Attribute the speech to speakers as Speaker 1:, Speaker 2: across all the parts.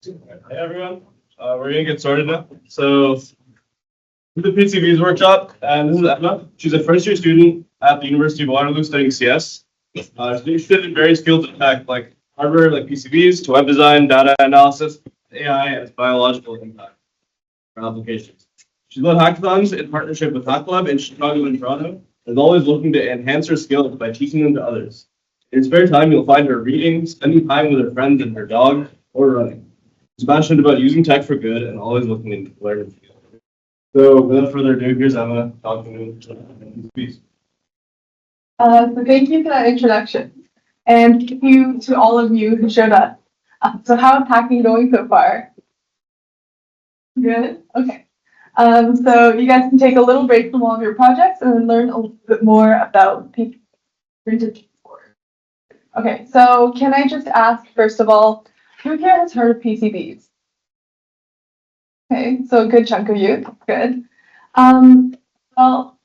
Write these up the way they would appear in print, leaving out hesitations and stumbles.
Speaker 1: Hey everyone, we're gonna get started now. So, this is the PCBs workshop, and this is Emma. She's a first year student at the University of Waterloo studying CS. She's interested in various fields of tech, like hardware, like PCBs, to web design, data analysis, AI, and its biological impact for applications. She's led hackathons in partnership with Hack Club in Chicago and Toronto, and is always looking to enhance her skills by teaching them to others. In her spare time, you'll find her reading, spending time with her friends and her dog, or running. She's passionate about using tech for good and always looking to learn and feel. So without further ado, here's Emma talking to PCBs.
Speaker 2: So thank you for that introduction. And thank you to all of you who showed up. So how is hacking going so far? Good? Okay. So you guys can take a little break from all of your projects and then learn a little bit more about printed circuit board. Okay, so can I just ask, first of all, who here has heard of PCBs? Okay, so a good chunk of you. Good. Well,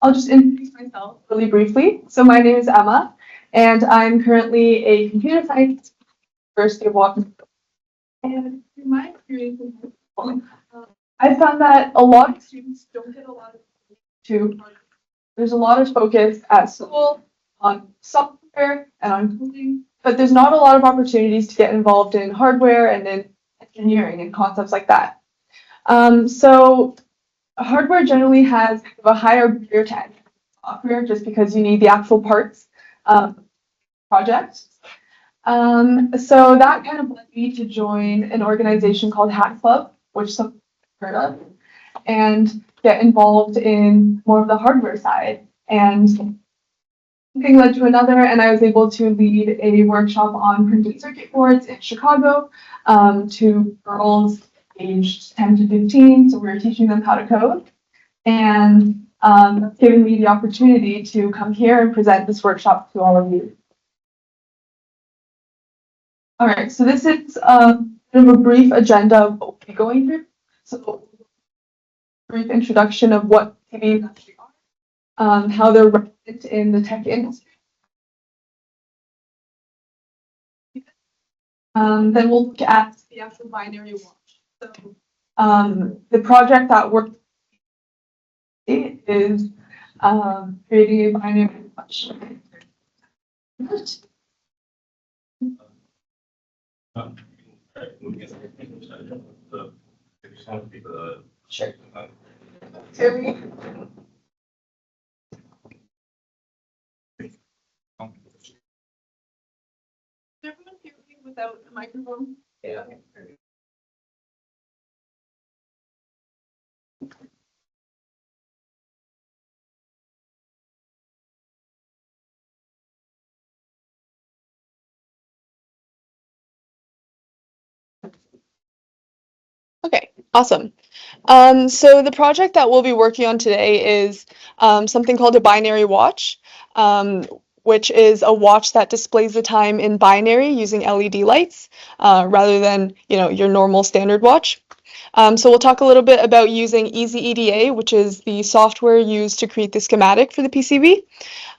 Speaker 2: I'll just introduce myself really briefly. So my name is Emma, and I'm currently a computer science at the University of Waterloo. And through my experience in high school, I found that a lot of students don't get a lot of to. There's a lot of focus at school on software and on coding, but there's not a lot of opportunities to get involved in hardware and in engineering and concepts like that. So hardware generally has a higher barrier to entry software just because you need the actual parts project. So that kind of led me to join an organization called Hack Club, which some heard of, and get involved in more of the hardware side. And one thing led to another, and I was able to lead a workshop on printed circuit boards in Chicago to girls aged 10 to 15. So we were teaching them how to code, and that's given me the opportunity to come here and present this workshop to all of you. All right, so this is kind of a brief agenda of what we'll be going through. So, brief introduction of what PCBs actually are, how they're relevant in the tech industry. Then we'll look at the actual binary watch. So, the project that we're is creating a binary watch. Sure. Hear me? Does everyone hear me without a microphone? Yeah. Okay, awesome. So the project that we'll be working on today is something called a binary watch, which is a watch that displays the time in binary using LED lights rather than your normal standard watch. So we'll talk a little bit about using Easy EDA, which is the software used to create the schematic for the PCB.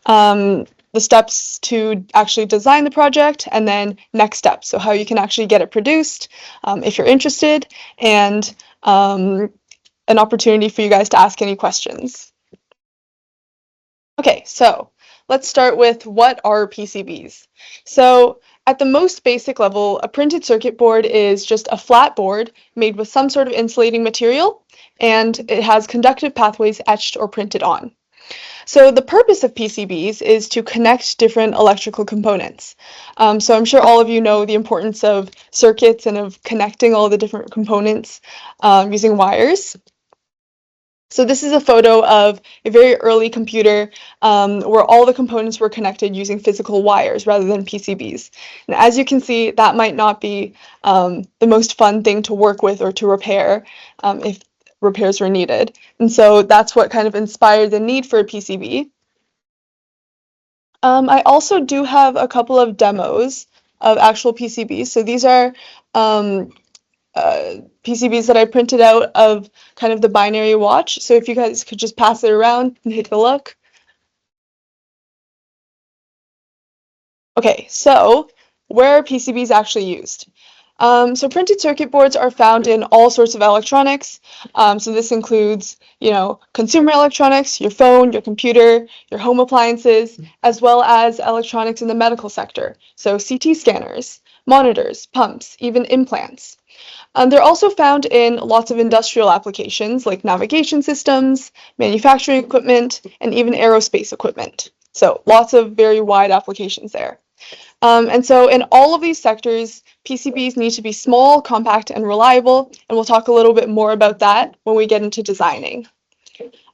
Speaker 2: The steps to actually design the project, and then next steps, so how you can actually get it produced if you're interested, and an opportunity for you guys to ask any questions. Okay, so let's start with what are PCBs. So at the most basic level, a printed circuit board is just a flat board made with some sort of insulating material, and it has conductive pathways etched or printed on. So the purpose of PCBs is to connect different electrical components. So I'm sure all of you know the importance of circuits and of connecting all the different components using wires. So this is a photo of a very early computer where all the components were connected using physical wires rather than PCBs. And as you can see, that might not be the most fun thing to work with or to repair if repairs were needed. And so that's what kind of inspired the need for a PCB. I also do have a couple of demos of actual PCBs. So these are PCBs that I printed out of kind of the binary watch. So if you guys could just pass it around and take a look. Okay, so where are PCBs actually used? So printed circuit boards are found in all sorts of electronics. So this includes, consumer electronics, your phone, your computer, your home appliances, as well as electronics in the medical sector. So CT scanners, monitors, pumps, even implants. They're also found in lots of industrial applications like navigation systems, manufacturing equipment, and even aerospace equipment. So lots of very wide applications there. And so in all of these sectors, PCBs need to be small, compact, and reliable, and we'll talk a little bit more about that when we get into designing.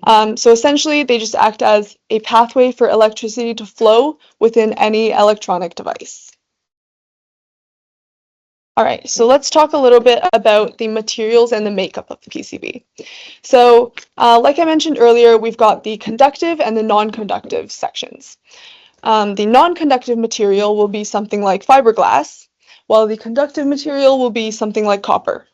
Speaker 2: So essentially, they just act as a pathway for electricity to flow within any electronic device. All right, so let's talk a little bit about the materials and the makeup of the PCB. So like I mentioned earlier, we've got the conductive and the non-conductive sections. The non-conductive material will be something like fiberglass, while the conductive material will be something like copper.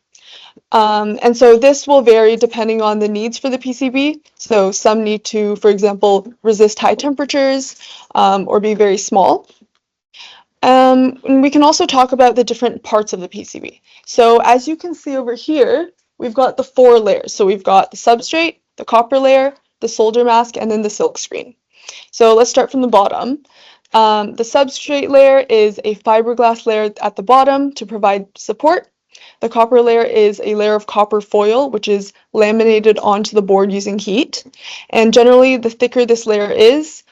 Speaker 2: And so this will vary depending on the needs for the PCB. So some need to, for example, resist high temperatures or be very small. And we can also talk about the different parts of the PCB. So as you can see over here, we've got the 4 layers. So we've got the substrate, the copper layer, the solder mask, and then the silk screen. So let's start from the bottom. The substrate layer is a fiberglass layer at the bottom to provide support. The copper layer is a layer of copper foil, which is laminated onto the board using heat. And generally, the thicker this layer is,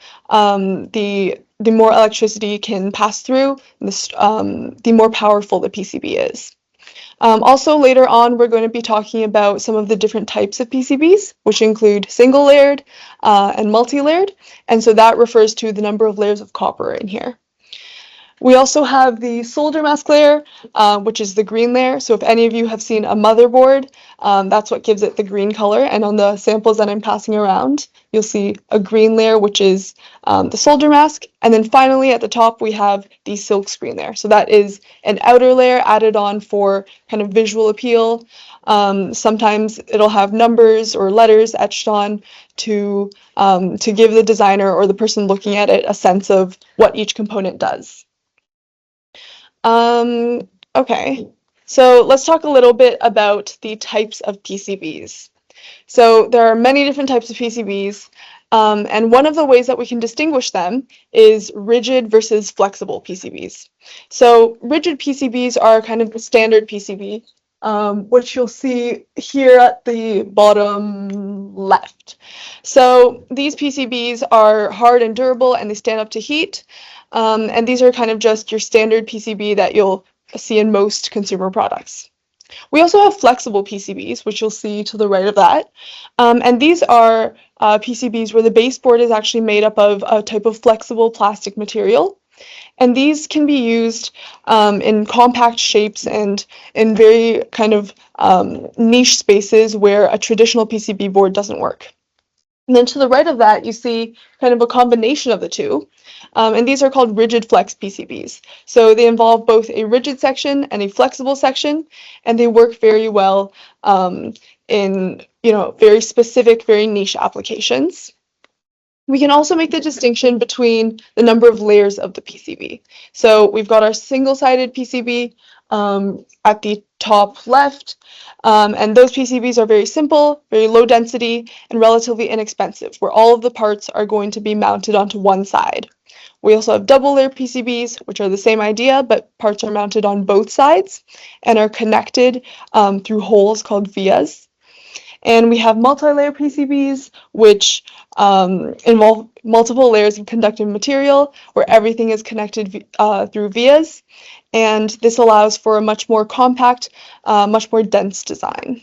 Speaker 2: the more electricity can pass through, the more powerful the PCB is. Also, later on, we're going to be talking about some of the different types of PCBs, which include single-layered and multi-layered, and so that refers to the number of layers of copper in here. We also have the solder mask layer, which is the green layer. So if any of you have seen a motherboard, that's what gives it the green color. And on the samples that I'm passing around, you'll see a green layer, which is the solder mask. And then finally at the top, we have the silk screen layer. So that is an outer layer added on for kind of visual appeal. Sometimes it'll have numbers or letters etched on to give the designer or the person looking at it a sense of what each component does. Okay, so let's talk a little bit about the types of PCBs. So there are many different types of PCBs, and one of the ways that we can distinguish them is rigid versus flexible PCBs. So rigid PCBs are kind of the standard PCB, which you'll see here at the bottom left. So these PCBs are hard and durable, and they stand up to heat. And these are kind of just your standard PCB that you'll see in most consumer products. We also have flexible PCBs, which you'll see to the right of that. And these are PCBs where the baseboard is actually made up of a type of flexible plastic material. And these can be used in compact shapes and in very kind of niche spaces where a traditional PCB board doesn't work. And then to the right of that, you see kind of a combination of the two. And these are called rigid flex PCBs. So they involve both a rigid section and a flexible section, and they work very well in very specific, very niche applications. We can also make the distinction between the number of layers of the PCB. So we've got our single-sided PCB at the top left, and those PCBs are very simple, very low density, and relatively inexpensive, where all of the parts are going to be mounted onto one side. We also have double-layer PCBs, which are the same idea, but parts are mounted on both sides and are connected through holes called vias. And we have multi-layer PCBs, which involve multiple layers of conductive material, where everything is connected through vias. And this allows for a much more compact, much more dense design.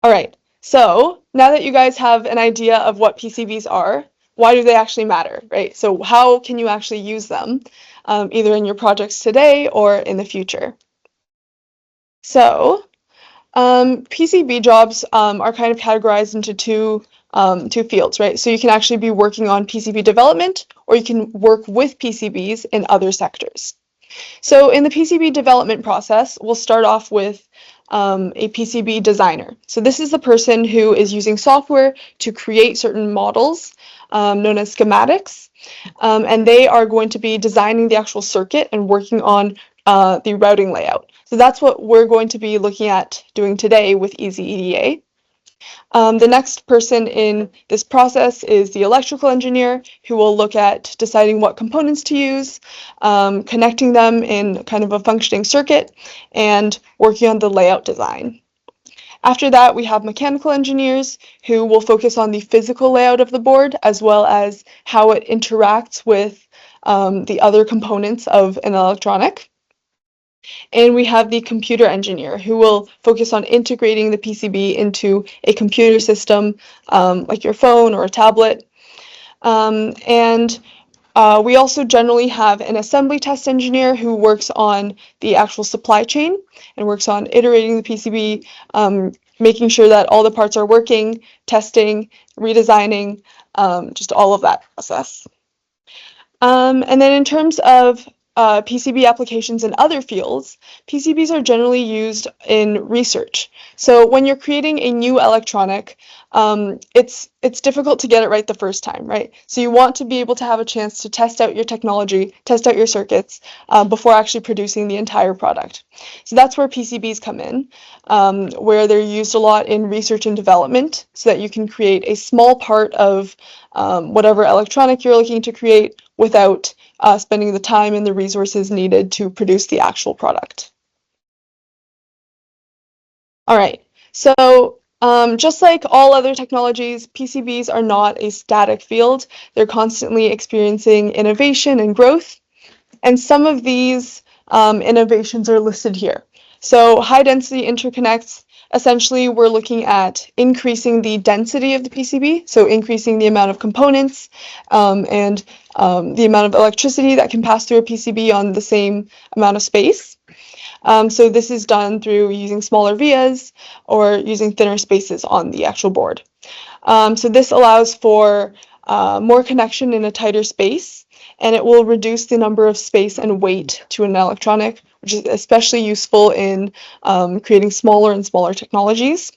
Speaker 2: All right, so now that you guys have an idea of what PCBs are, why do they actually matter, right? So how can you actually use them, either in your projects today or in the future? So PCB jobs are kind of categorized into two fields, right? So you can actually be working on PCB development, or you can work with PCBs in other sectors. So in the PCB development process, we'll start off with a PCB designer. So this is the person who is using software to create certain models known as schematics, and they are going to be designing the actual circuit and working on the routing layout. So that's what we're going to be looking at doing today with EasyEDA. The next person in this process is the electrical engineer, who will look at deciding what components to use, connecting them in kind of a functioning circuit, and working on the layout design. After that, we have mechanical engineers who will focus on the physical layout of the board, as well as how it interacts with the other components of an electronic. And we have the computer engineer, who will focus on integrating the PCB into a computer system like your phone or a tablet. And we also generally have an assembly test engineer who works on the actual supply chain and works on iterating the PCB, making sure that all the parts are working, testing, redesigning, just all of that process. And then in terms of PCB applications in other fields, PCBs are generally used in research. So when you're creating a new electronic, it's difficult to get it right the first time, right? So you want to be able to have a chance to test out your technology, test out your circuits before actually producing the entire product. So that's where PCBs come in, where they're used a lot in research and development, so that you can create a small part of whatever electronic you're looking to create without spending the time and the resources needed to produce the actual product. All right, so just like all other technologies, PCBs are not a static field. They're constantly experiencing innovation and growth, and some of these innovations are listed here. So high density interconnects, essentially we're looking at increasing the density of the PCB, so increasing the amount of components and the amount of electricity that can pass through a PCB on the same amount of space. So this is done through using smaller vias or using thinner spaces on the actual board. So this allows for more connection in a tighter space, and it will reduce the number of space and weight to an electronic, which is especially useful in creating smaller and smaller technologies.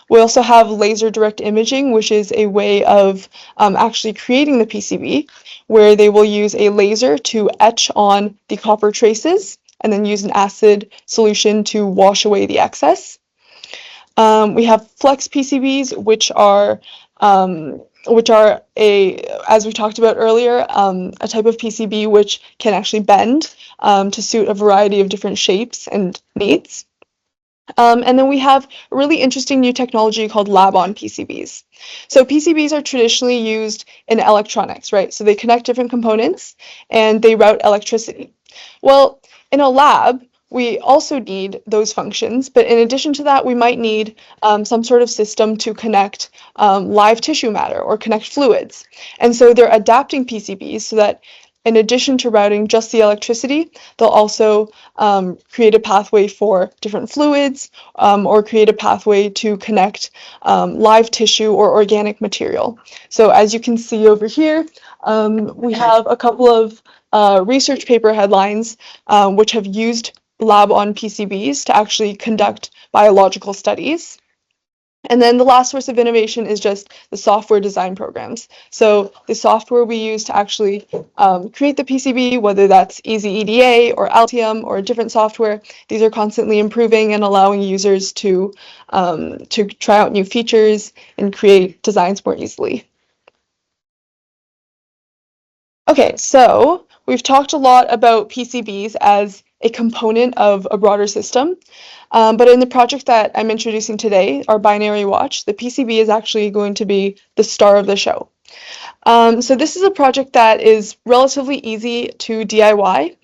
Speaker 2: We also have laser direct imaging, which is a way of actually creating the PCB, where they will use a laser to etch on the copper traces and then use an acid solution to wash away the excess. We have flex PCBs, which are as we talked about earlier, a type of PCB which can actually bend to suit a variety of different shapes and needs. And then we have a really interesting new technology called lab-on PCBs. So PCBs are traditionally used in electronics, right? So they connect different components and they route electricity. Well, in a lab, we also need those functions, but in addition to that, we might need some sort of system to connect live tissue matter or connect fluids. And so they're adapting PCBs so that in addition to routing just the electricity, they'll also create a pathway for different fluids or create a pathway to connect live tissue or organic material. So as you can see over here, we have a couple of research paper headlines which have used lab-on PCBs to actually conduct biological studies. And then the last source of innovation is just the software design programs. So the software we use to actually create the PCB, whether that's EasyEDA or Altium or a different software, these are constantly improving and allowing users to try out new features and create designs more easily. Okay, so we've talked a lot about PCBs as a component of a broader system, but in the project that I'm introducing today, our binary watch, the PCB is actually going to be the star of the show. So this is a project that is relatively easy to DIY,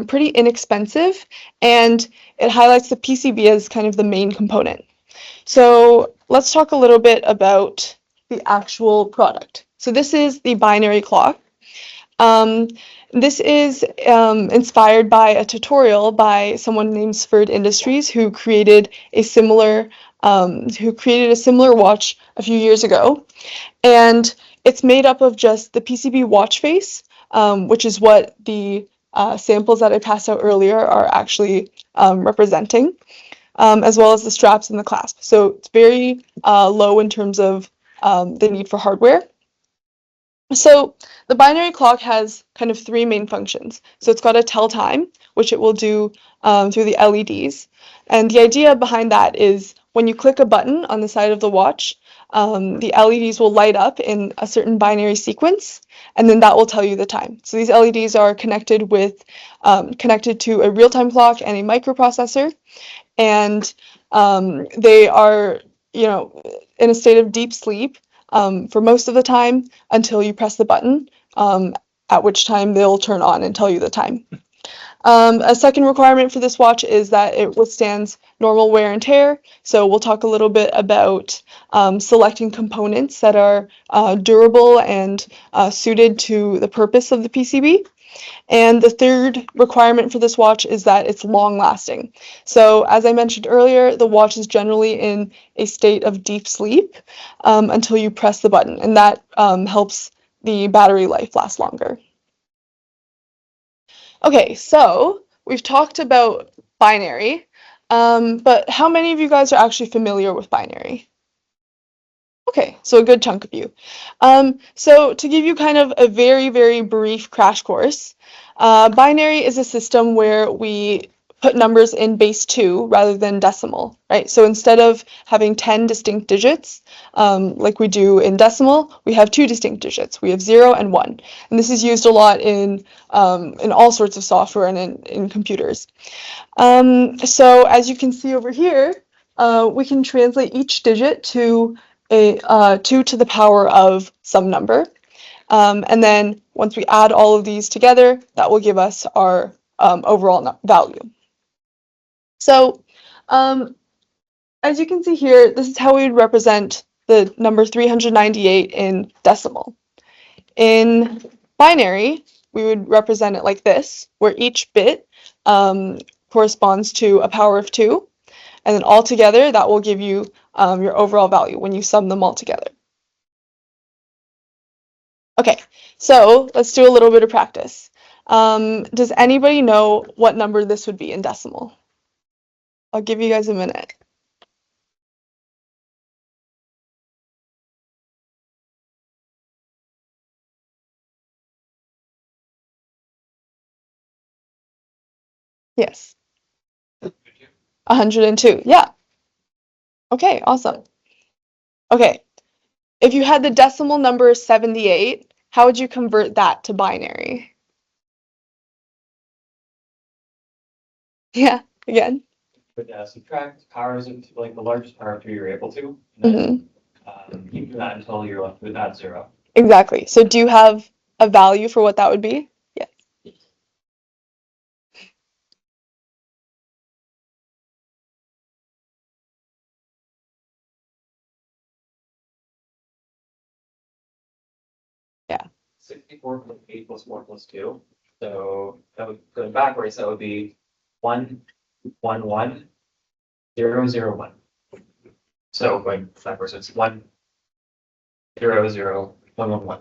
Speaker 2: pretty inexpensive, and it highlights the PCB as kind of the main component. So let's talk a little bit about the actual product. So this is the binary clock. This is inspired by a tutorial by someone named Sferd Industries, who created a similar watch a few years ago, and it's made up of just the PCB watch face, which is what the samples that I passed out earlier are actually representing. as well as the straps and the clasp. So it's very low in terms of the need for hardware. So the binary clock has kind of three main functions. So it's got a tell time, which it will do through the LEDs. And the idea behind that is when you click a button on the side of the watch, the LEDs will light up in a certain binary sequence, and then that will tell you the time. So these LEDs are connected to a real-time clock and a microprocessor, and they are, in a state of deep sleep for most of the time until you press the button, at which time they'll turn on and tell you the time. A second requirement for this watch is that it withstands normal wear and tear. So we'll talk a little bit about selecting components that are durable and suited to the purpose of the PCB. And the third requirement for this watch is that it's long lasting. So as I mentioned earlier, the watch is generally in a state of deep sleep until you press the button, and that helps the battery life last longer. Okay, so we've talked about binary, but how many of you guys are actually familiar with binary? Okay, so a good chunk of you. So to give you kind of a very, very brief crash course, binary is a system where we put numbers in base 2 rather than decimal, right? So instead of having 10 distinct digits, like we do in decimal, we have 2 distinct digits. We have 0 and 1. And this is used a lot in all sorts of software and in computers. So as you can see over here, we can translate each digit to a 2 to the power of some number. And then once we add all of these together, that will give us our overall value. So as you can see here, this is how we would represent the number 398 in decimal. In binary, we would represent it like this, where each bit corresponds to a power of 2. And then all together, that will give you your overall value when you sum them all together. Okay, so let's do a little bit of practice. Does anybody know what number this would be in decimal? I'll give you guys a minute. Yes. 102. Yeah. Okay, awesome. Okay, if you had the decimal number 78, how would you convert that to binary? Yeah, again.
Speaker 3: But subtract powers of like the largest power of 2 you're able to, and then keep that until you're left with that 0.
Speaker 2: Exactly. So do you have a value for what that would be? Yes. Yeah.
Speaker 3: 64 plus 8 plus 4 plus 2. So that would going backwards, that would be 1, 1, 1, 0, 0, 1. So going backwards, it's 1, 0, 0, 1, 1, 1.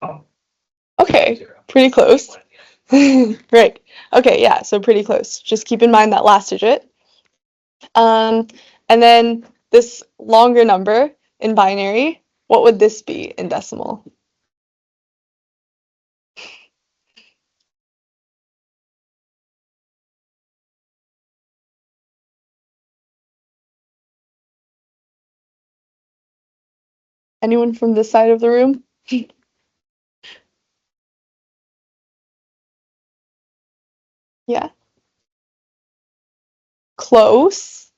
Speaker 3: Oh,
Speaker 2: Okay,
Speaker 3: 0.
Speaker 2: pretty close.
Speaker 3: 1 at the end.
Speaker 2: Right. Okay, yeah, so pretty close. Just keep in mind that last digit. And then this longer number in binary, what would this be in decimal? Anyone from this side of the room? Yeah. Close.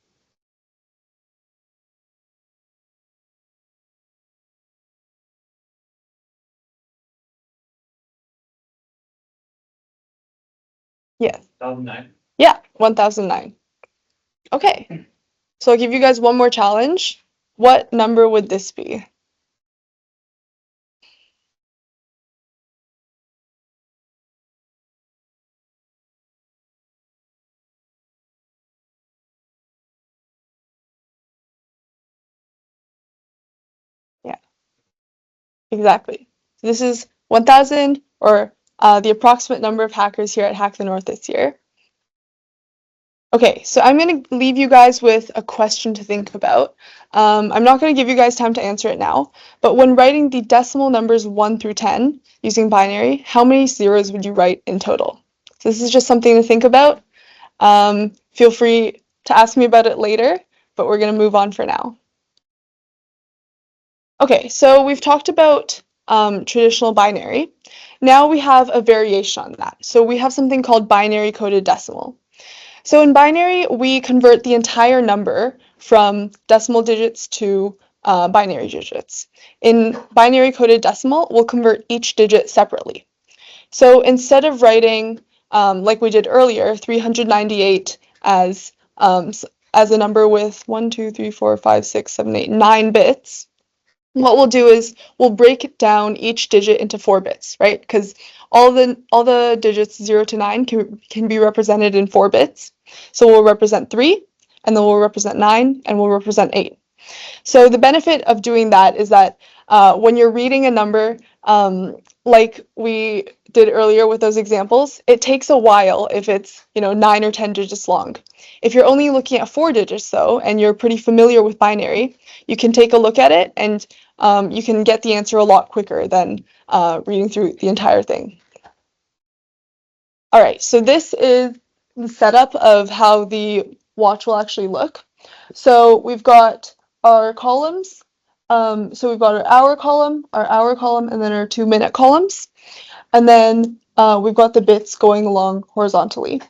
Speaker 2: Yes.
Speaker 3: 2009.
Speaker 2: Yeah, 1009. Okay. So I'll give you guys one more challenge. What number would this be? Yeah, exactly. This is 1000, or the approximate number of hackers here at Hack the North this year. Okay, so I'm going to leave you guys with a question to think about. I'm not going to give you guys time to answer it now, but when writing the decimal numbers 1 through 10 using binary, how many zeros would you write in total? So this is just something to think about. Feel free to ask me about it later, but we're going to move on for now. Okay, so we've talked about traditional binary. Now we have a variation on that. So we have something called binary coded decimal. So in binary, we convert the entire number from decimal digits to binary digits. In binary coded decimal, we'll convert each digit separately. So instead of writing, like we did earlier, 398 as a number with 1, 2, 3, 4, 5, 6, 7, 8, 9 bits, what we'll do is we'll break down each digit into 4 bits, right? Because all the digits 0 to 9 can be represented in 4 bits. So we'll represent 3, and then we'll represent 9, and we'll represent 8. So the benefit of doing that is that when you're reading a number, like we did earlier with those examples, it takes a while if it's 9 or 10 digits long. If you're only looking at 4 digits though, and you're pretty familiar with binary, you can take a look at it and you can get the answer a lot quicker than reading through the entire thing. All right, so this is the setup of how the watch will actually look. So we've got our columns. So we've got our column, and then our 2-minute columns. And then we've got the bits going along horizontally.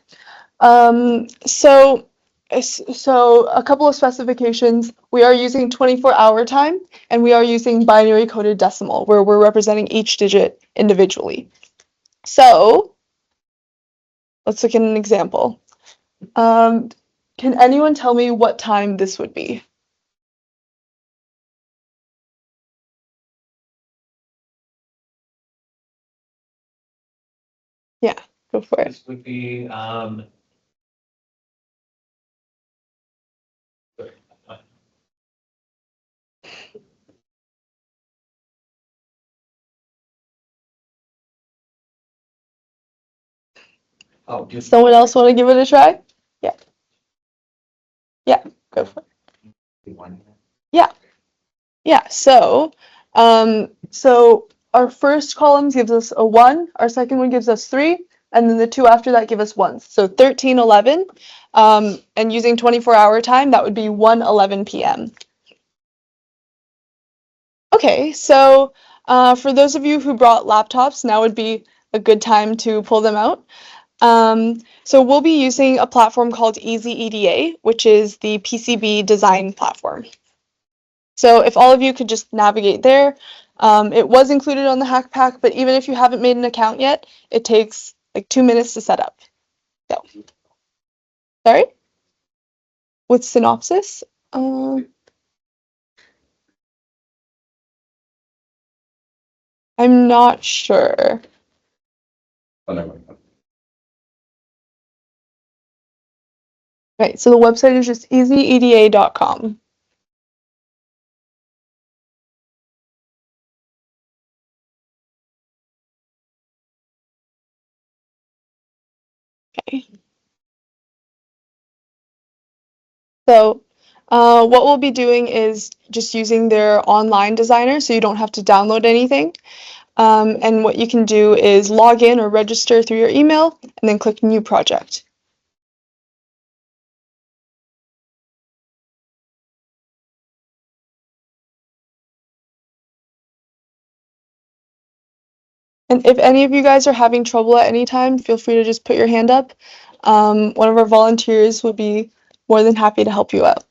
Speaker 2: So a couple of specifications. We are using 24-hour time, and we are using binary coded decimal, where we're representing each digit individually. So let's look at an example. Can anyone tell me what time this would be? Yeah, go for it.
Speaker 3: This would be, oh, just
Speaker 2: Someone else want to give it a try? Yeah, go for it.
Speaker 3: one.
Speaker 2: Yeah, so our first column gives us a 1, our second one gives us 3, and then the 2 after that give us 1s. So 13, 11, and using 24-hour time, that would be 1:11 p.m. Okay, so for those of you who brought laptops, now would be a good time to pull them out. So we'll be using a platform called EasyEDA, which is the PCB design platform. So if all of you could just navigate there, it was included on the hack pack, but even if you haven't made an account yet, it takes like 2 minutes to set up. So, sorry? With Synopsys? I'm not sure.
Speaker 1: Oh, never mind.
Speaker 2: Right, so the website is just easyeda.com. Okay. So what we'll be doing is just using their online designer, so you don't have to download anything. And what you can do is log in or register through your email and then click New Project. And if any of you guys are having trouble at any time, feel free to just put your hand up. One of our volunteers would be more than happy to help you out.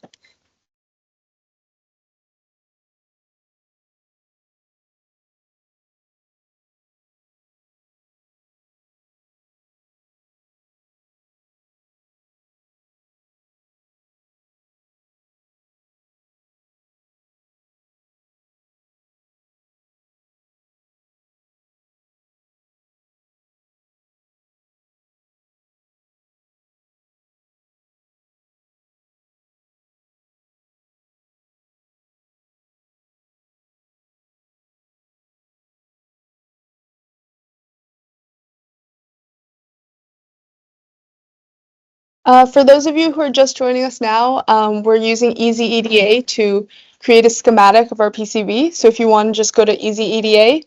Speaker 2: For those of you who are just joining us now, we're using Easy EDA to create a schematic of our PCB. So if you want to just go to Easy EDA,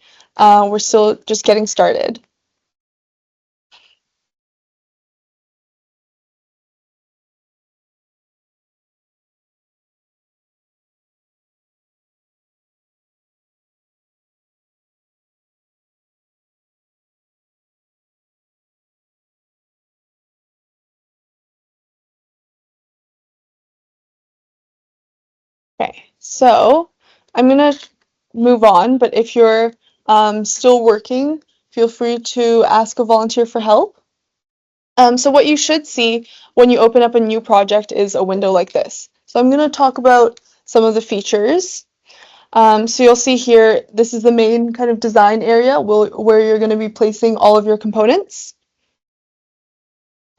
Speaker 2: we're still just getting started. Okay, so I'm going to move on, but if you're still working, feel free to ask a volunteer for help. So what you should see when you open up a new project is a window like this. So I'm going to talk about some of the features. So you'll see here, this is the main kind of design area where you're going to be placing all of your components.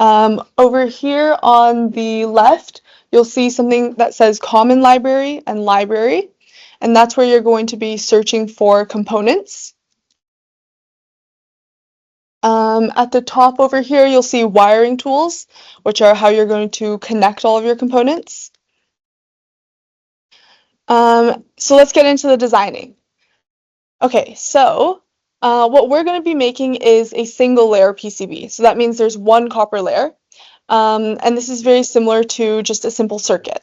Speaker 2: Over here on the left, you'll see something that says Common Library and Library, and that's where you're going to be searching for components. At the top over here, you'll see wiring tools, which are how you're going to connect all of your components. So let's get into the designing. Okay, so what we're going to be making is a single layer PCB. So that means there's one copper layer. And this is very similar to just a simple circuit.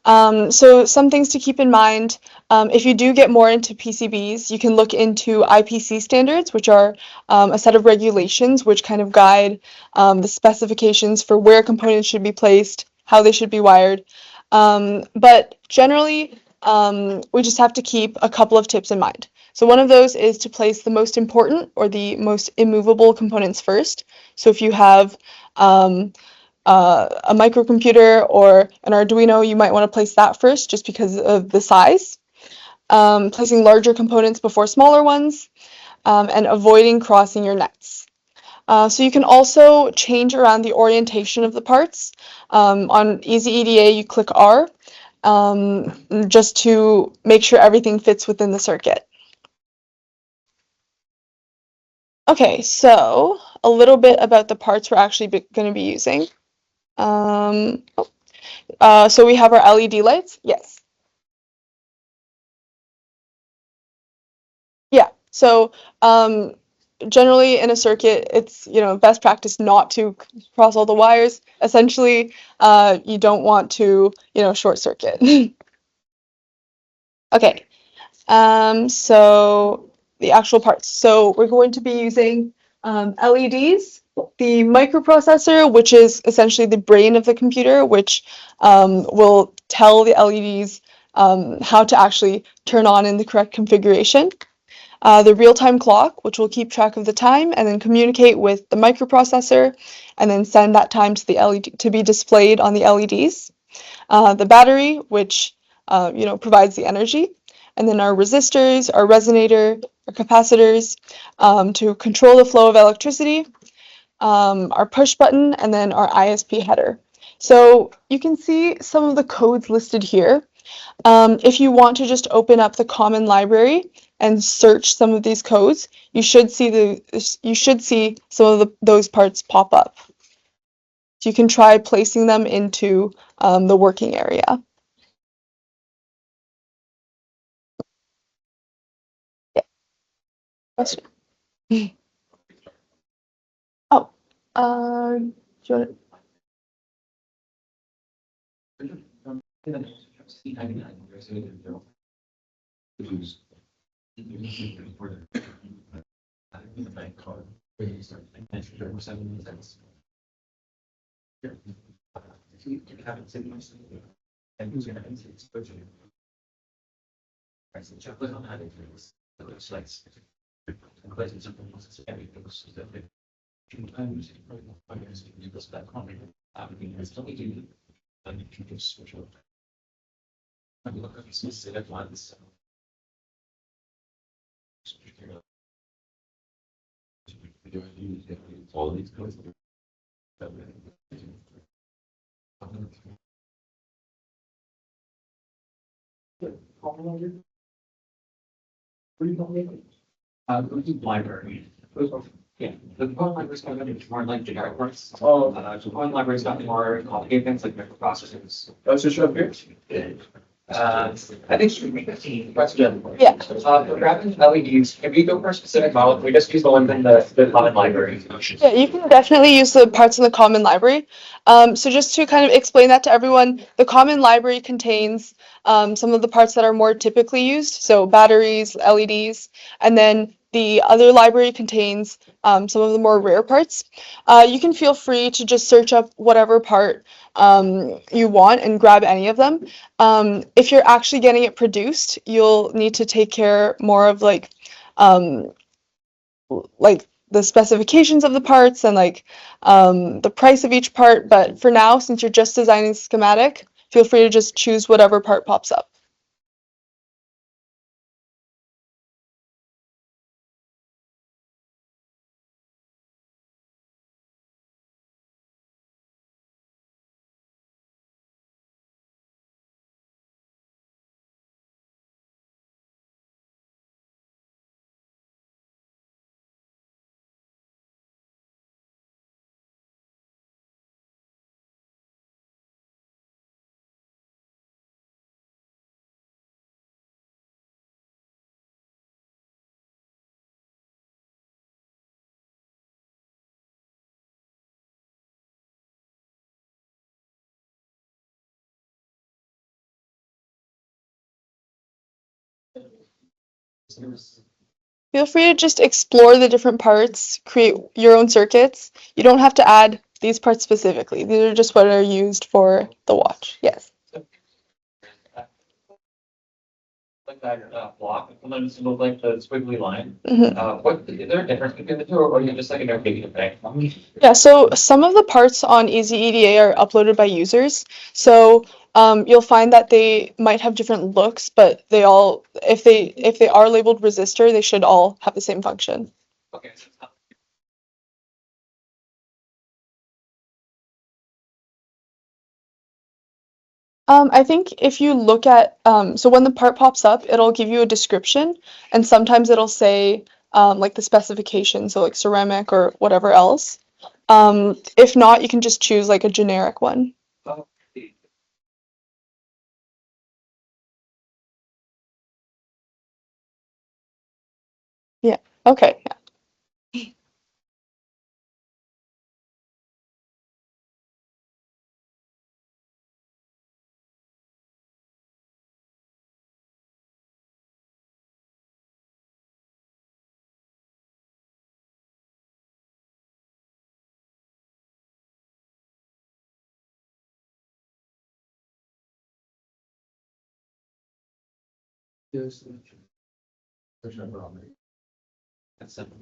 Speaker 2: So some things to keep in mind, if you do get more into PCBs, you can look into IPC standards, which are a set of regulations which kind of guide the specifications for where components should be placed, how they should be wired. But generally, we just have to keep a couple of tips in mind. So one of those is to place the most important or the most immovable components first. So if you have a microcomputer or an Arduino, you might want to place that first just because of the size. Placing larger components before smaller ones, and avoiding crossing your nets. So you can also change around the orientation of the parts. On Easy EDA, you click R just to make sure everything fits within the circuit. Okay, so a little bit about the parts we're actually going to be using. So we have our LED lights. Yes. Yeah. So generally in a circuit, it's best practice not to cross all the wires. Essentially, you don't want to short circuit. Okay. So the actual parts. So we're going to be using LEDs, the microprocessor, which is essentially the brain of the computer, which will tell the LEDs how to actually turn on in the correct configuration. The real-time clock, which will keep track of the time and then communicate with the microprocessor and then send that time to the LED to be displayed on the LEDs. The battery, which provides the energy, and then our resistors, our resonator, our capacitors to control the flow of electricity, our push button, and then our ISP header. So you can see some of the codes listed here. If you want to just open up the common library and search some of these codes, you should see some of those parts pop up. So you can try placing them into the working area. Yeah. Question. Oh, do you want
Speaker 3: Library. Yeah, the component library is kind of more like generic parts.
Speaker 1: Oh,
Speaker 3: Component library is got more complicated things like microprocessors.
Speaker 1: that's just up here.
Speaker 3: I think should be 15 question.
Speaker 2: Yeah.
Speaker 3: For graphic LEDs, can we go for a specific model? Can we just use the ones in the common library?
Speaker 2: Yeah, you can definitely use the parts in the common library. So just to kind of explain that to everyone, the common library contains some of the parts that are more typically used, so batteries, LEDs, and then the other library contains some of the more rare parts. You can feel free to just search up whatever part you want and grab any of them. If you're actually getting it produced, you'll need to take care more of like the specifications of the parts and the price of each part. But for now, since you're just designing schematic, feel free to just choose whatever part pops up. Feel free to just explore the different parts, create your own circuits. You don't have to add these parts specifically. These are just what are used for the watch. Yes.
Speaker 3: Like that block, sometimes it looks like the squiggly line.
Speaker 2: Mhm.
Speaker 3: What is there a difference between the two, or are you just like a notation thing?
Speaker 2: Yeah, so some of the parts on Easy EDA are uploaded by users. So you'll find that they might have different looks, but they all, if they are labeled resistor, they should all have the same function.
Speaker 3: Okay, so it's not.
Speaker 2: I think if you look at, so when the part pops up, it'll give you a description, and sometimes it'll say like the specification, so like ceramic or whatever else. If not, you can just choose like a generic one.
Speaker 3: Oh,
Speaker 2: Yeah. Okay.
Speaker 3: that's simple.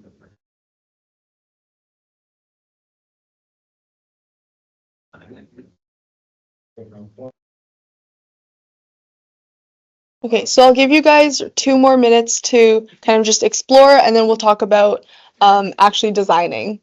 Speaker 2: Okay, so I'll give you guys 2 more minutes to kind of just explore, and then we'll talk about actually designing.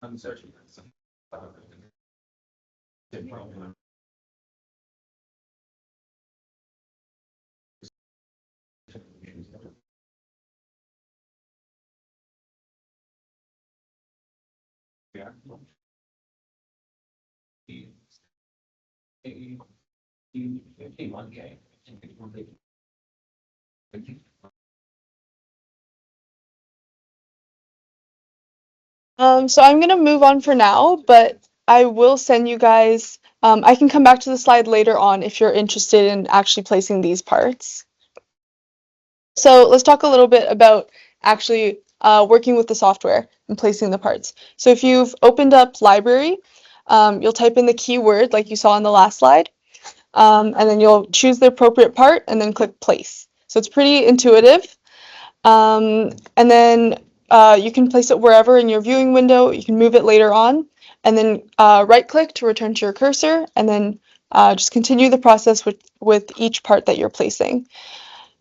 Speaker 3: I'm searching. Yeah. One K.
Speaker 2: So I'm gonna move on for now, but I will send you guys, I can come back to the slide later on if you're interested in actually placing these parts. So let's talk a little bit about actually working with the software and placing the parts. So if you've opened up library, you'll type in the keyword like you saw on the last slide, and then you'll choose the appropriate part and then click place. So it's pretty intuitive. And then you can place it wherever in your viewing window. You can move it later on, and then right click to return to your cursor, and then just continue the process with each part that you're placing.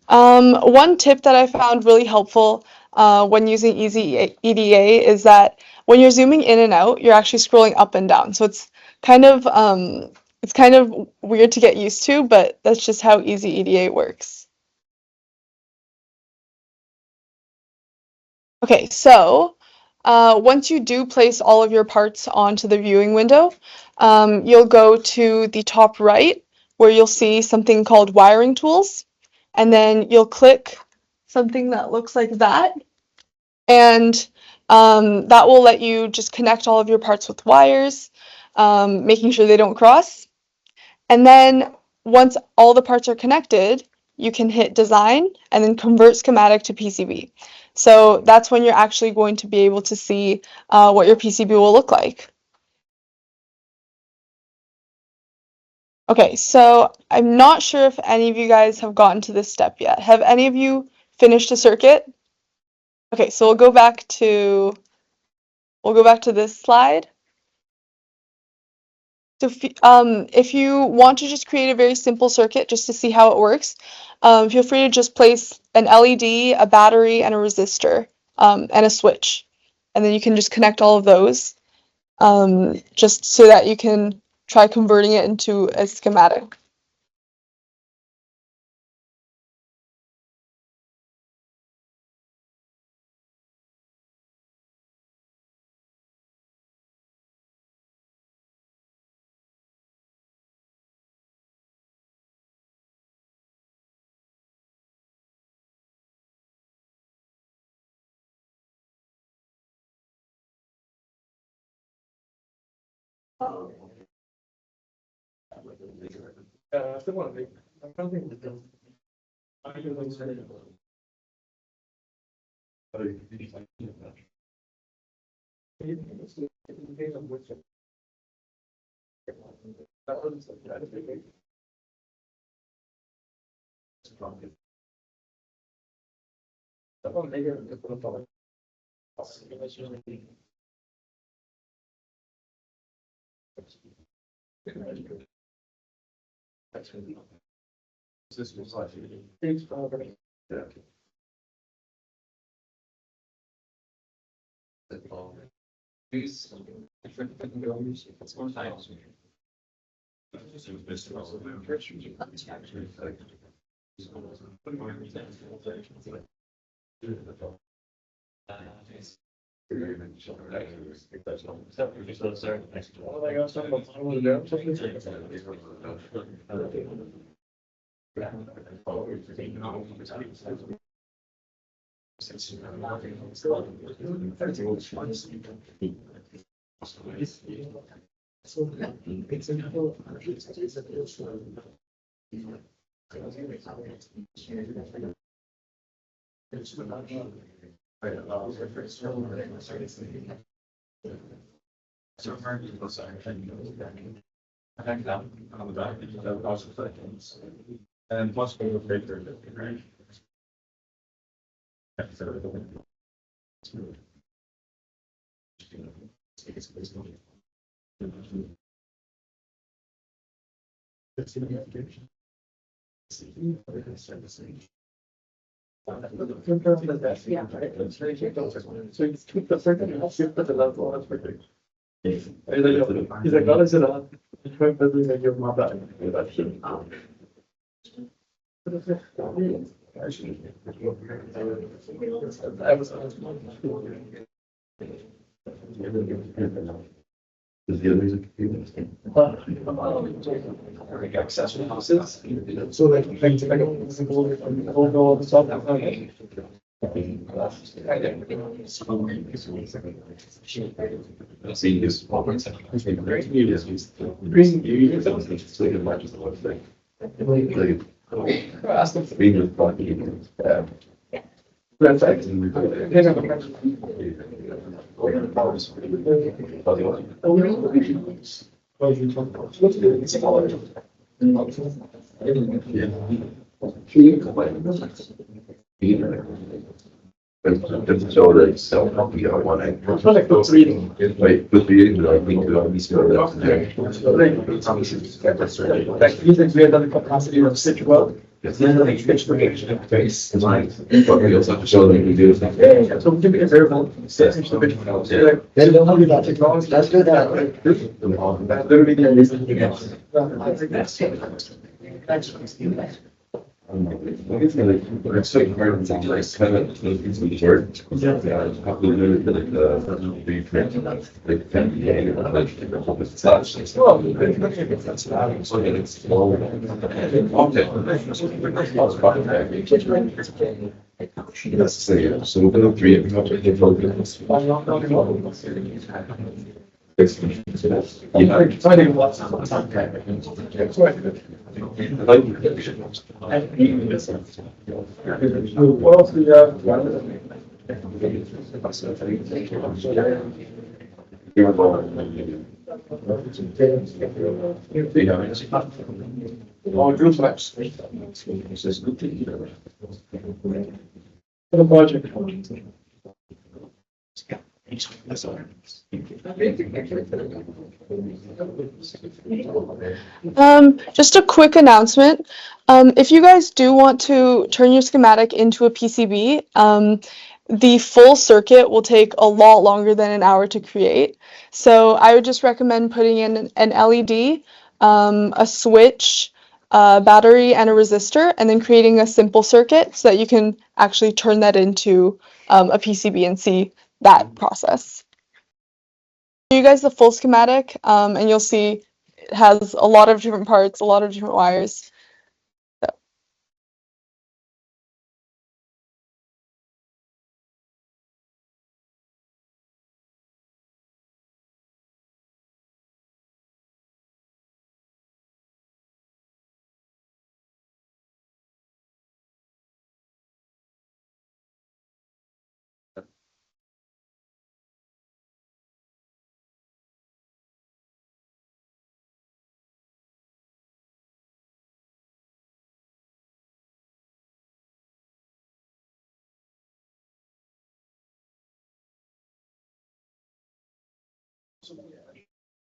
Speaker 2: One tip that I found really helpful when using Easy EDA is that when you're zooming in and out, you're actually scrolling up and down. So it's kind of weird to get used to, but that's just how Easy EDA works. Okay, so once you do place all of your parts onto the viewing window, you'll go to the top right where you'll see something called wiring tools, and then you'll click something that looks like that, and that will let you just connect all of your parts with wires, making sure they don't cross. And then once all the parts are connected, you can hit design and then convert schematic to PCB. So that's when you're actually going to be able to see what your PCB will look like. Okay, so I'm not sure if any of you guys have gotten to this step yet. Have any of you finished a circuit? Okay, so we'll go back to this slide. So if you want to just create a very simple circuit just to see how it works, feel free to just place an LED, a battery, and a resistor, and a switch. And then you can just connect all of those just so that you can try converting it into a schematic.
Speaker 1: And plus we will paper.
Speaker 4: So you keep the circuit and shift the level. That's pretty. He's like, oh, is it on? Like your mom died. I was.
Speaker 1: Does the other music?
Speaker 4: Accessories. So like, all the stuff.
Speaker 5: See this.
Speaker 4: Ask them.
Speaker 5: So that so happy I want to.
Speaker 4: Like those reading.
Speaker 5: Wait, but the I think that we still
Speaker 4: That means we have the capacity of such well.
Speaker 5: It's like, but we also have to show that we do.
Speaker 4: Yeah, so we can be a variable.
Speaker 5: Then
Speaker 4: don't worry about technology. Let's do that. Literally, there is anything else.
Speaker 5: It's so hard to like kind of it's word. Probably like the reprint like 10 like it's such.
Speaker 4: Well,
Speaker 5: So it's slow. Okay. So we're gonna three.
Speaker 4: What else do we have? Oh, group maps. For the project.
Speaker 2: Just a quick announcement. If you guys do want to turn your schematic into a PCB, the full circuit will take a lot longer than an hour to create. So I would just recommend putting in an LED, a switch, a battery, and a resistor, and then creating a simple circuit so that you can actually turn that into a PCB and see that process. You guys the full schematic, and you'll see it has a lot of different parts, a lot of different wires.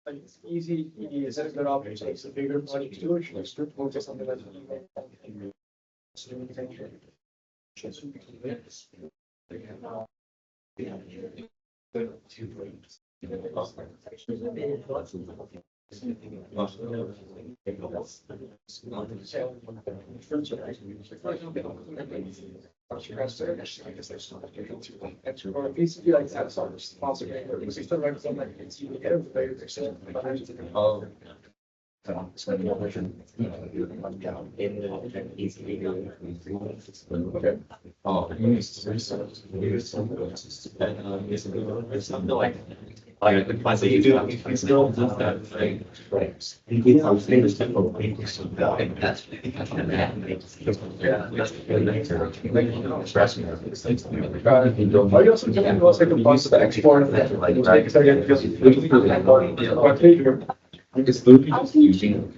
Speaker 4: Like it's easy, is that a good option? So it's a bigger project too, or should I strip or just something that's. Or basically like that sort of sponsor. Because it's still like some like it's you get everybody they're saying. Okay.
Speaker 3: Like the plans that you do, you still do that, right? Right.
Speaker 4: Are you also getting those like a bunch of export of that? Like, because again, because
Speaker 5: It's literally just using.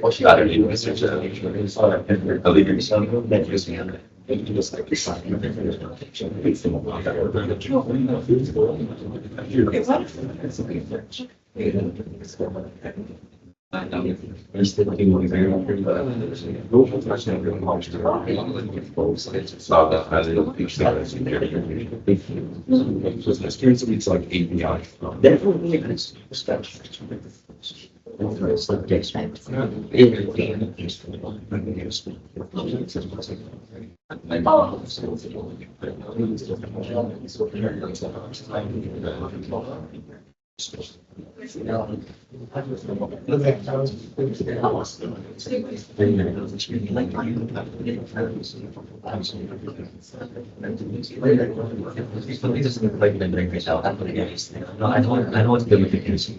Speaker 5: What she got to do is search the leaders. Just like it's like API. I know it's good with the kids.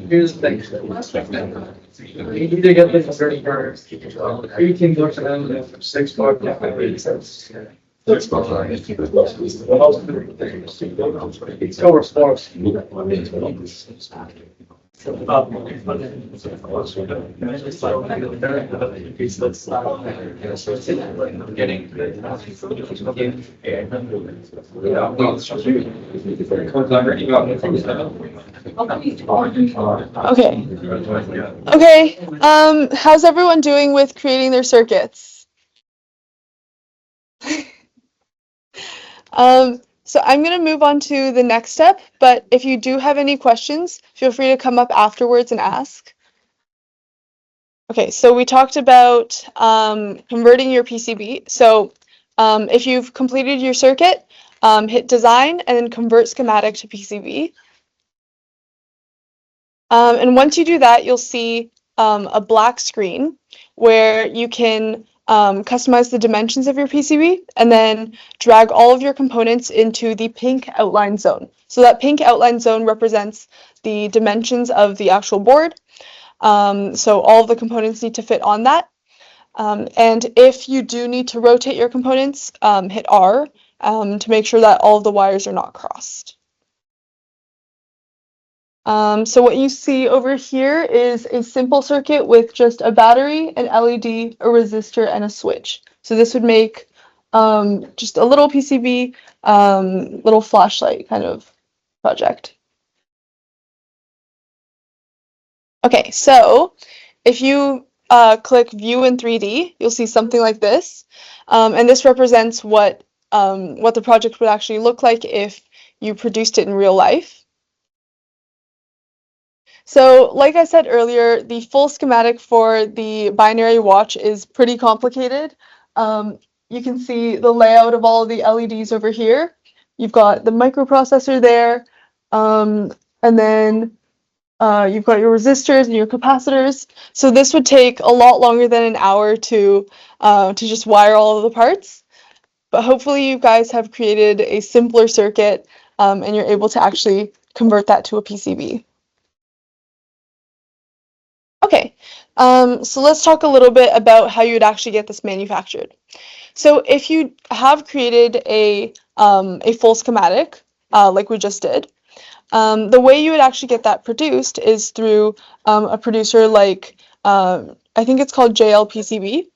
Speaker 4: Here's the thing. You need to get this 30 first. 18 bucks an hour, 6 bucks. Cover sports.
Speaker 2: Okay. Okay. How's everyone doing with creating their circuits? So I'm going to move on to the next step, but if you do have any questions, feel free to come up afterwards and ask. Okay, so we talked about converting your PCB. So if you've completed your circuit, hit design and then convert schematic to PCB. And once you do that, you'll see a black screen where you can customize the dimensions of your PCB and then drag all of your components into the pink outline zone. So that pink outline zone represents the dimensions of the actual board. So all of the components need to fit on that. And if you do need to rotate your components, hit R to make sure that all of the wires are not crossed. So what you see over here is a simple circuit with just a battery, an LED, a resistor, and a switch. So this would make just a little PCB, little flashlight kind of project. Okay, so if you click View in 3D, you'll see something like this, and this represents what the project would actually look like if you produced it in real life. So, like I said earlier, the full schematic for the binary watch is pretty complicated. You can see the layout of all of the LEDs over here. You've got the microprocessor there, and then you've got your resistors and your capacitors. So this would take a lot longer than an hour to just wire all of the parts. But hopefully you guys have created a simpler circuit and you're able to actually convert that to a PCB. Okay, so let's talk a little bit about how you'd actually get this manufactured. So if you have created a full schematic, like we just did, the way you would actually get that produced is through a producer like, I think it's called JLPCB.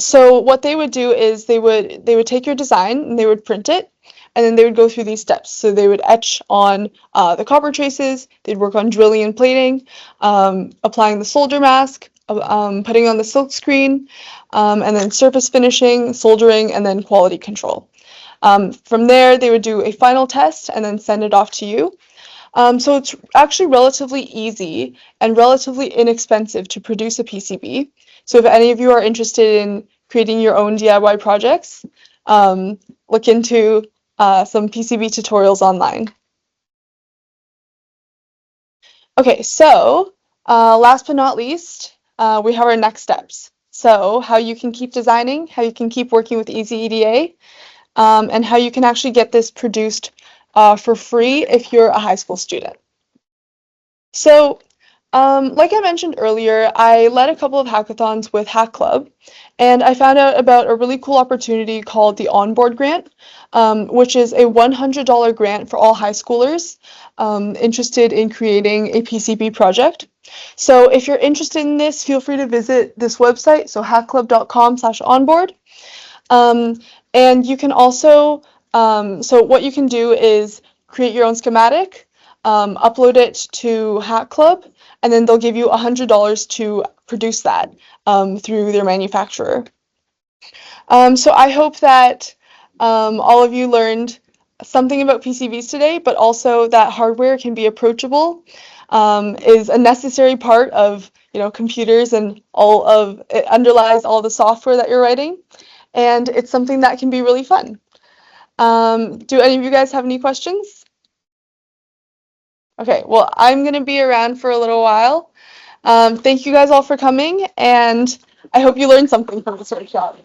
Speaker 2: So what they would do is they would take your design and they would print it, and then they would go through these steps. So they would etch on the copper traces, they'd work on drilling and plating, applying the solder mask, putting on the silk screen, and then surface finishing, soldering, and then quality control. From there, they would do a final test and then send it off to you. So it's actually relatively easy and relatively inexpensive to produce a PCB. So if any of you are interested in creating your own DIY projects, look into some PCB tutorials online. Okay, so last but not least, we have our next steps. So how you can keep designing, how you can keep working with Easy EDA, and how you can actually get this produced for free if you're a high school student. So, like I mentioned earlier, I led a couple of hackathons with Hack Club, and I found out about a really cool opportunity called the Onboard Grant, which is a $100 grant for all high schoolers interested in creating a PCB project. So if you're interested in this, feel free to visit this website, so hackclub.com/onboard. And you can also, so what you can do is create your own schematic, upload it to Hack Club, and then they'll give you $100 to produce that through their manufacturer. So I hope that all of you learned something about PCBs today, but also that hardware can be approachable, is a necessary part of computers, and all of it underlies all the software that you're writing, and it's something that can be really fun. Do any of you guys have any questions? Okay, well, I'm going to be around for a little while. Thank you guys all for coming, and I hope you learned something from this workshop.